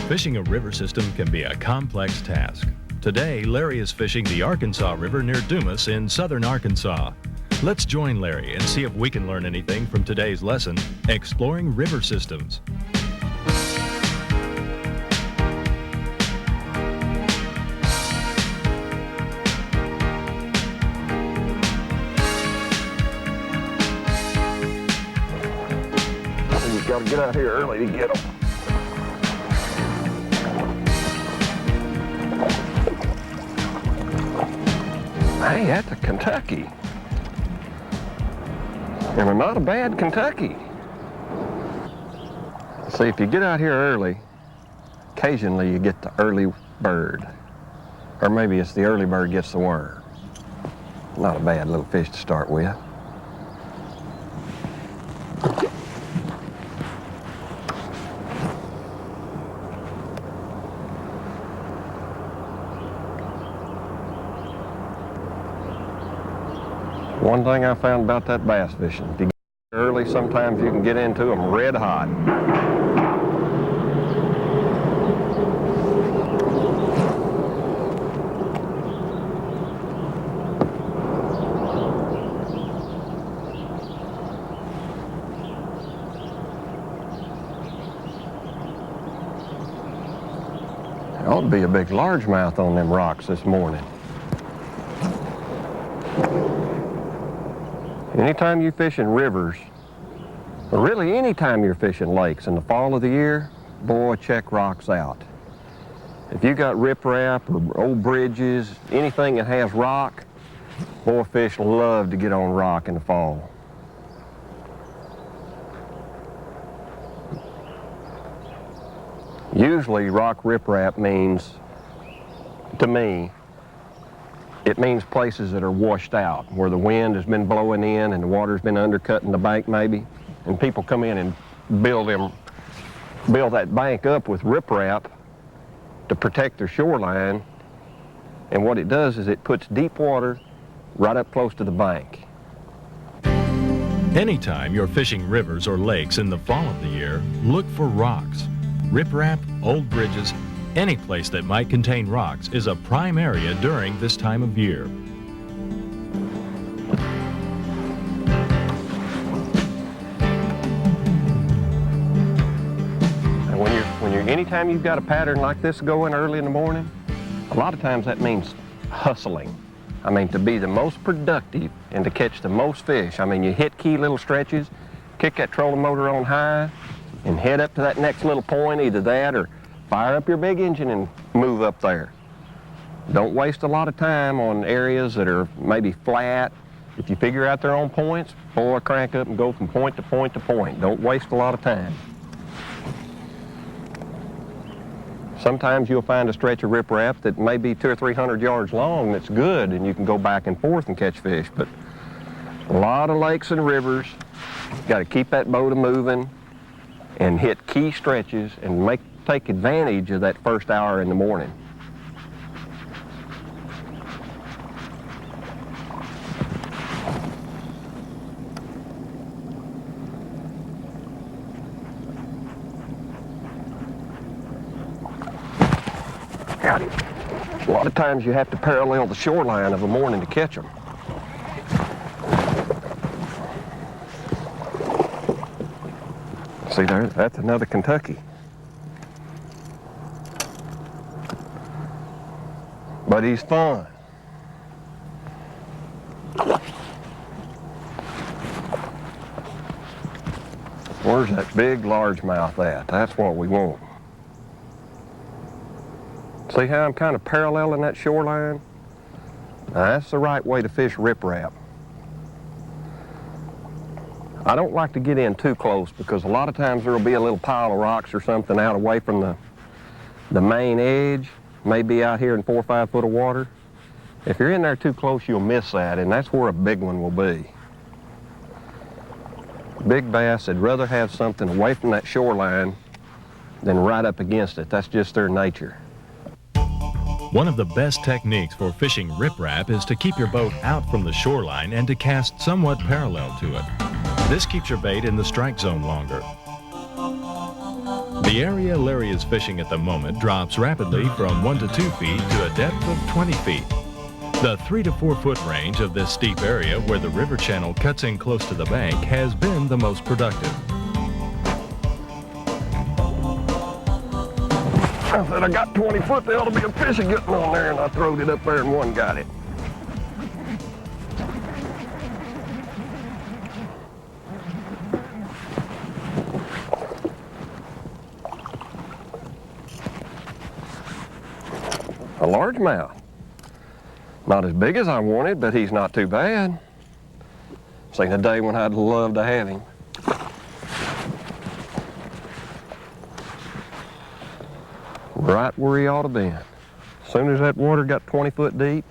Fishing a river system can be a complex task. Today, Larry is fishing the Arkansas River near Dumas in southern Arkansas. Let's join Larry and see if we can learn anything from today's lesson, Exploring River Systems. You've got to get out here early to get them. Hey, that's a Kentucky. And not a bad Kentucky. See, if you get out here early, occasionally you get the early bird. Or maybe it's the early bird gets the worm. Not a bad little fish to start with. One thing I found about that bass fishing, if you get early, sometimes you can get into them red hot. There ought to be a big largemouth on them rocks this morning. Anytime you fish in rivers, or really anytime you're fishing lakes in the fall of the year, boy, check rocks out. If you got riprap or old bridges, anything that has rock, boy, fish love to get on rock in the fall. Usually rock riprap means, to me, it means places that are washed out, where the wind has been blowing in and the water's been undercutting the bank maybe, and people come in and build that bank up with riprap to protect their shoreline, and what it does is it puts deep water right up close to the bank. Anytime you're fishing rivers or lakes in the fall of the year, look for rocks. Riprap, old bridges, any place that might contain rocks is a prime area during this time of year. And anytime you've got a pattern like this going early in the morning, a lot of times that means hustling. I mean, to be the most productive and to catch the most fish. I mean, you hit key little stretches, kick that trolling motor on high, and head up to that next little point, either that or fire up your big engine and move up there. Don't waste a lot of time on areas that are maybe flat. If you figure out their own points, boy, crank up and go from point to point to point. Don't waste a lot of time. Sometimes you'll find a stretch of riprap that may be 200 or 300 yards long that's good, and you can go back and forth and catch fish. But a lot of lakes and rivers, got to keep that boat moving and hit key stretches and take advantage of that first hour in the morning. A lot of times you have to parallel the shoreline of the morning to catch them. See there, that's another Kentucky. But he's fun. Where's that big largemouth at? That's what we want. See how I'm kind of paralleling that shoreline? Now, that's the right way to fish riprap. I don't like to get in too close because a lot of times there will be a little pile of rocks or something out away from the main edge, maybe out here in 4 or 5 foot of water. If you're in there too close, you'll miss that, and that's where a big one will be. Big bass would rather have something away from that shoreline than right up against it. That's just their nature. One of the best techniques for fishing riprap is to keep your boat out from the shoreline and to cast somewhat parallel to it. This keeps your bait in the strike zone longer. The area Larry is fishing at the moment drops rapidly from 1 to 2 feet to a depth of 20 feet. The 3 to 4 foot range of this steep area where the river channel cuts in close to the bank has been the most productive. I said I got 20 foot, there ought to be a fish getting on there, and I throwed it up there and one got it. A largemouth. Not as big as I wanted, but he's not too bad. Seen a day when I'd love to have him. Right where he ought to be. As soon as that water got 20 foot deep.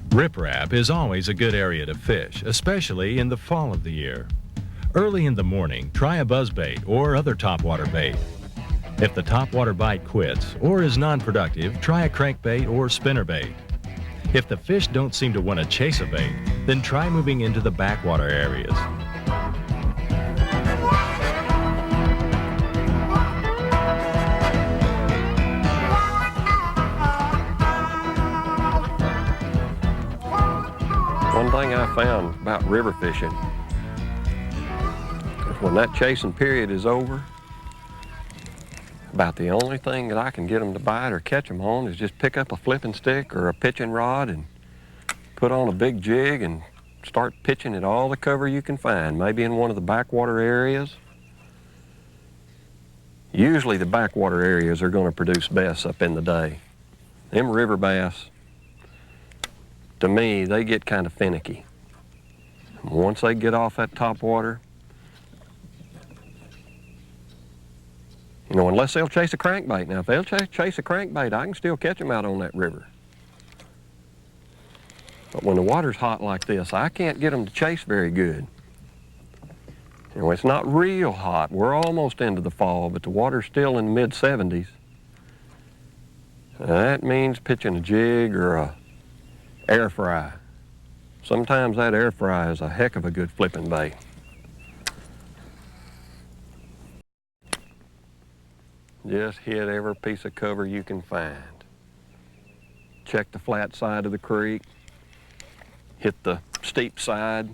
Riprap is always a good area to fish, especially in the fall of the year. Early in the morning, try a buzzbait or other topwater bait. If the topwater bite quits or is non-productive, try a crankbait or spinnerbait. If the fish don't seem to want to chase a bait, then try moving into the backwater areas. One thing I found about river fishing is when that chasing period is over, about the only thing that I can get them to bite or catch them on is just pick up a flipping stick or a pitching rod and put on a big jig and start pitching at all the cover you can find, maybe in one of the backwater areas. Usually the backwater areas are going to produce bass up in the day. Them river bass, to me, they get kind of finicky. Once they get off that top water, you know, unless they'll chase a crankbait. Now, if they'll chase a crankbait, I can still catch them out on that river. But when the water's hot like this, I can't get them to chase very good. You know, it's not real hot. We're almost into the fall, but the water's still in the mid-70s. That means pitching a jig or a air fry. Sometimes that air fry is a heck of a good flipping bait. Just hit every piece of cover you can find. Check the flat side of the creek. Hit the steep side.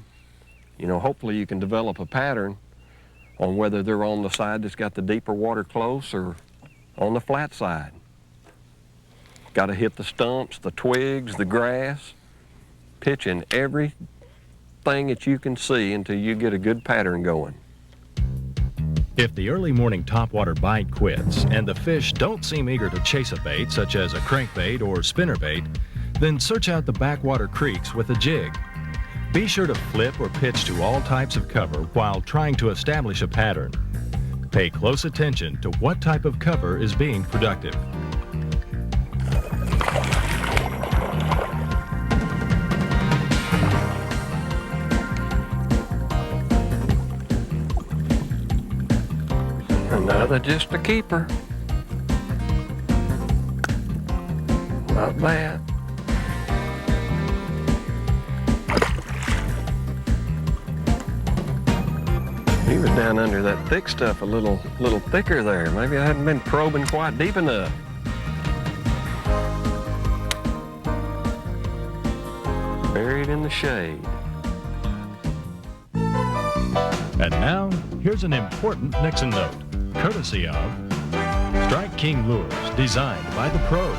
You know, hopefully you can develop a pattern on whether they're on the side that's got the deeper water close or on the flat side. Got to hit the stumps, the twigs, the grass. Pitching everything that you can see until you get a good pattern going. If the early morning topwater bite quits and the fish don't seem eager to chase a bait such as a crankbait or spinnerbait, then search out the backwater creeks with a jig. Be sure to flip or pitch to all types of cover while trying to establish a pattern. Pay close attention to what type of cover is being productive. Another just a keeper. Not bad. He was down under that thick stuff a little thicker there. Maybe I hadn't been probing quite deep enough. Buried in the shade. And now, here's an important Nixon note, courtesy of Strike King Lures, designed by the pros.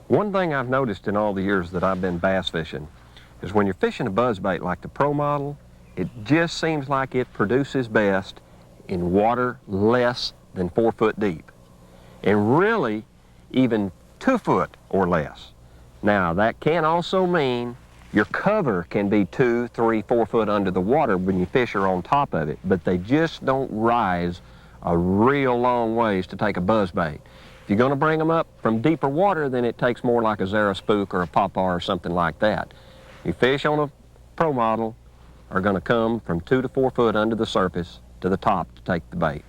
One thing I've noticed in all the years that I've been bass fishing is when you're fishing a buzzbait like the Pro model, it just seems like it produces best in water less than 4 foot deep. And really, even 2 foot or less. Now, that can also mean your cover can be 2, 3, 4 foot under the water when your fish are on top of it, but they just don't rise a real long ways to take a buzzbait. If you're going to bring them up from deeper water, then it takes more like a Zara spook or a Pop-R or something like that. Your fish on a Pro model are going to come from 2 to 4 foot under the surface to the top to take the bait.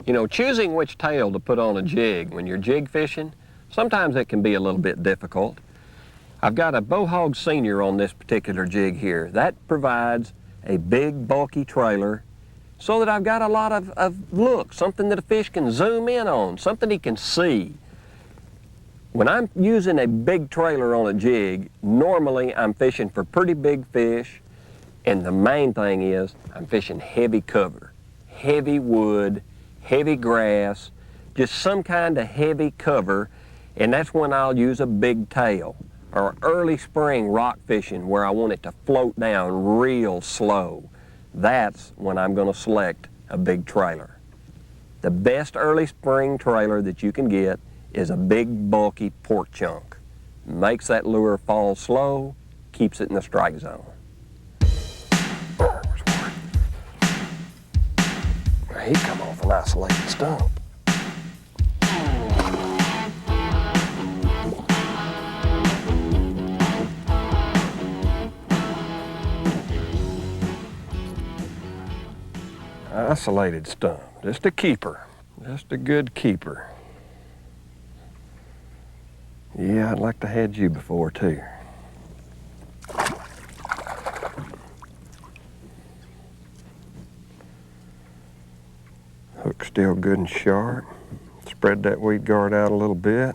You know, choosing which tail to put on a jig when you're jig fishing, sometimes it can be a little bit difficult. I've got a Bowhog Senior on this particular jig here. That provides a big bulky trailer so that I've got a lot of look, something that a fish can zoom in on, something he can see. When I'm using a big trailer on a jig, normally I'm fishing for pretty big fish, and the main thing is I'm fishing heavy cover, heavy wood, heavy grass, just some kind of heavy cover, and that's when I'll use a big tail, or early spring rock fishing where I want it to float down real slow. That's when I'm going to select a big trailer. The best early spring trailer that you can get is a big bulky pork chunk. Makes that lure fall slow, keeps it in the strike zone. He come off an isolated stump. Isolated stump, just a keeper, just a good keeper. Yeah, I'd like to had you before too. Hook's still good and sharp. Spread that weed guard out a little bit.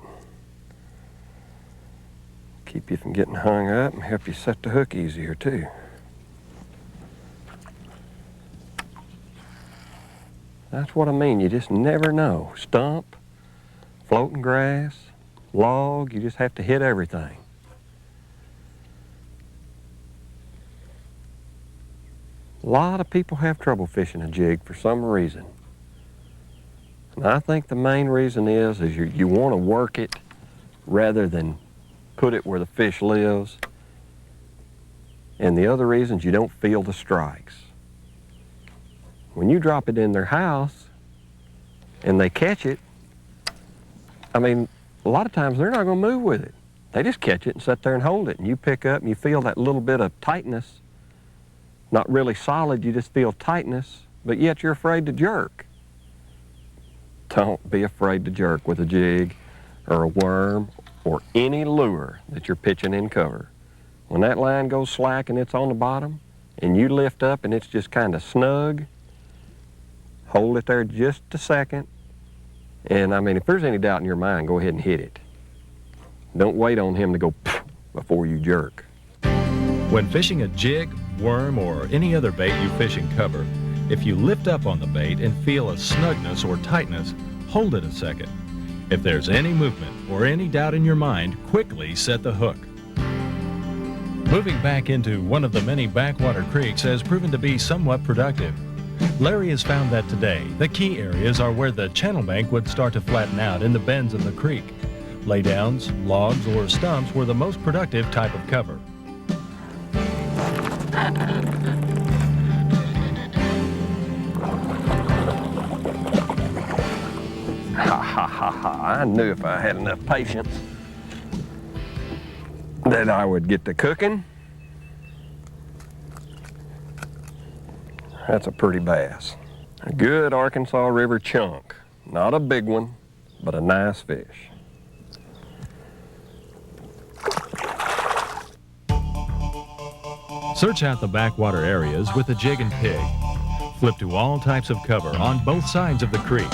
Keep you from getting hung up and help you set the hook easier too. That's what I mean, you just never know. Stump, floating grass, log, you just have to hit everything. A lot of people have trouble fishing a jig for some reason. And I think the main reason is you want to work it rather than put it where the fish lives. And the other reason is you don't feel the strikes. When you drop it in their house and they catch it, I mean, a lot of times they're not going to move with it. They just catch it and sit there and hold it. And you pick up and you feel that little bit of tightness. Not really solid, you just feel tightness, but yet you're afraid to jerk. Don't be afraid to jerk with a jig or a worm or any lure that you're pitching in cover. When that line goes slack and it's on the bottom and you lift up and it's just kind of snug, hold it there just a second. And I mean, if there's any doubt in your mind, go ahead and hit it. Don't wait on him to go before you jerk. When fishing a jig, worm, or any other bait you fish in cover, if you lift up on the bait and feel a snugness or tightness, hold it a second. If there's any movement or any doubt in your mind, quickly set the hook. Moving back into one of the many backwater creeks has proven to be somewhat productive. Larry has found that today, the key areas are where the channel bank would start to flatten out in the bends of the creek. Laydowns, logs, or stumps were the most productive type of cover. I knew if I had enough patience that I would get to cooking. That's a pretty bass. A good Arkansas River chunk. Not a big one, but a nice fish. Search out the backwater areas with the jig and pig. Flip to all types of cover on both sides of the creek.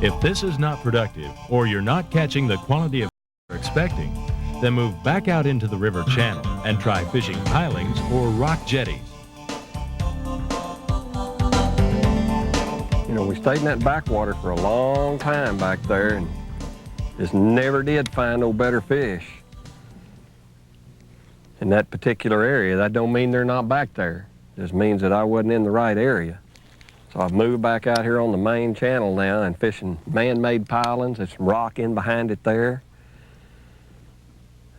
If this is not productive or you're not catching the quality of you're expecting, then move back out into the river channel and try fishing pilings or rock jetties. You know, we stayed in that backwater for a long time back there and just never did find no better fish in that particular area. That don't mean they're not back there. It just means that I wasn't in the right area. So I've moved back out here on the main channel now and fishing man-made pilings. There's some rock in behind it there.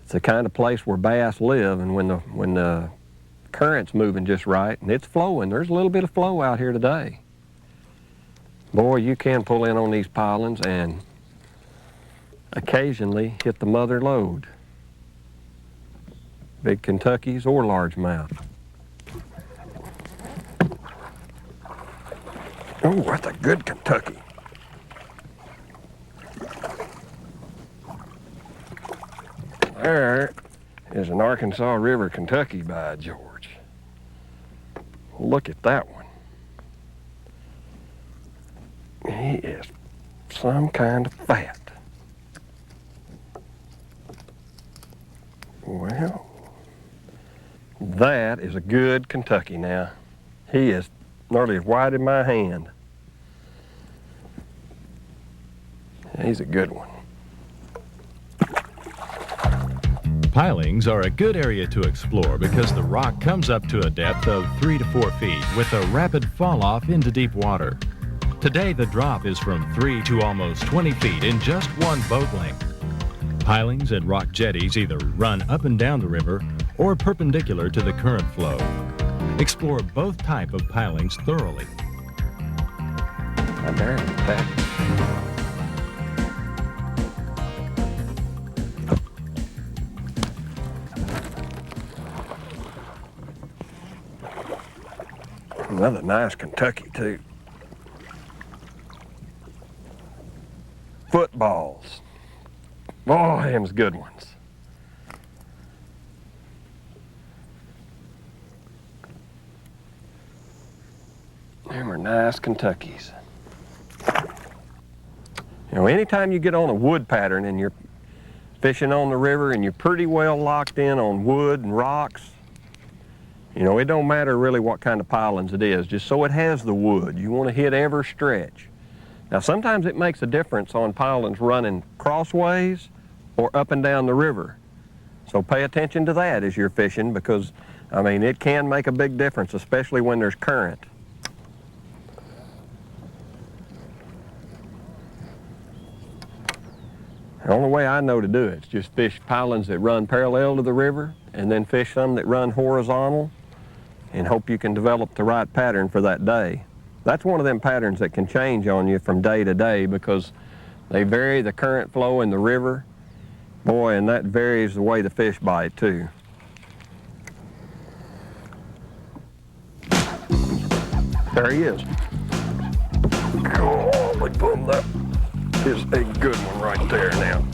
It's the kind of place where bass live, and when the current's moving just right and it's flowing, there's a little bit of flow out here today. Boy, you can pull in on these pilings and occasionally hit the mother lode. Big Kentuckies or largemouth. Oh, that's a good Kentucky. There is an Arkansas River Kentucky, by George. Look at that one. He is some kind of fat. Well, that is a good Kentucky now. He is nearly as wide as my hand. He's a good one. Pilings are a good area to explore because the rock comes up to a depth of 3 to 4 feet with a rapid fall off into deep water. Today the drop is from 3 to almost 20 feet in just one boat length. Pilings and rock jetties either run up and down the river or perpendicular to the current flow. Explore both types of pilings thoroughly. I'm very fat. Another nice Kentucky too. Footballs. Oh, them's good ones. Them are nice Kentuckies. You know, anytime you get on a wood pattern and you're fishing on the river and you're pretty well locked in on wood and rocks, you know, it don't matter really what kind of pilings it is, just so it has the wood. You want to hit every stretch. Now, sometimes it makes a difference on pilings running crossways or up and down the river. So pay attention to that as you're fishing because, I mean, it can make a big difference, especially when there's current. The only way I know to do it is just fish pilings that run parallel to the river and then fish some that run horizontal and hope you can develop the right pattern for that day. That's one of them patterns that can change on you from day to day because they vary the current flow in the river. Boy, and that varies the way the fish bite too. There he is. Holy boom, that is a good one right there now.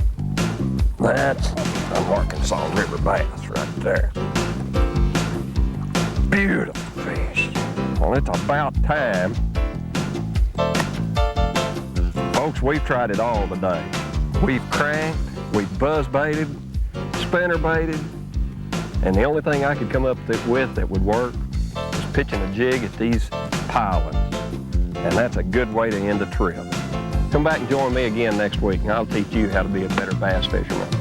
That's an Arkansas River bass right there. Beautiful fish. Well, it's about time. Folks, we've tried it all today. We've cranked, we've buzz baited, spinner baited, and the only thing I could come up with that would work is pitching a jig at these pilings. And that's a good way to end a trip. Come back and join me again next week, and I'll teach you how to be a better bass fisherman.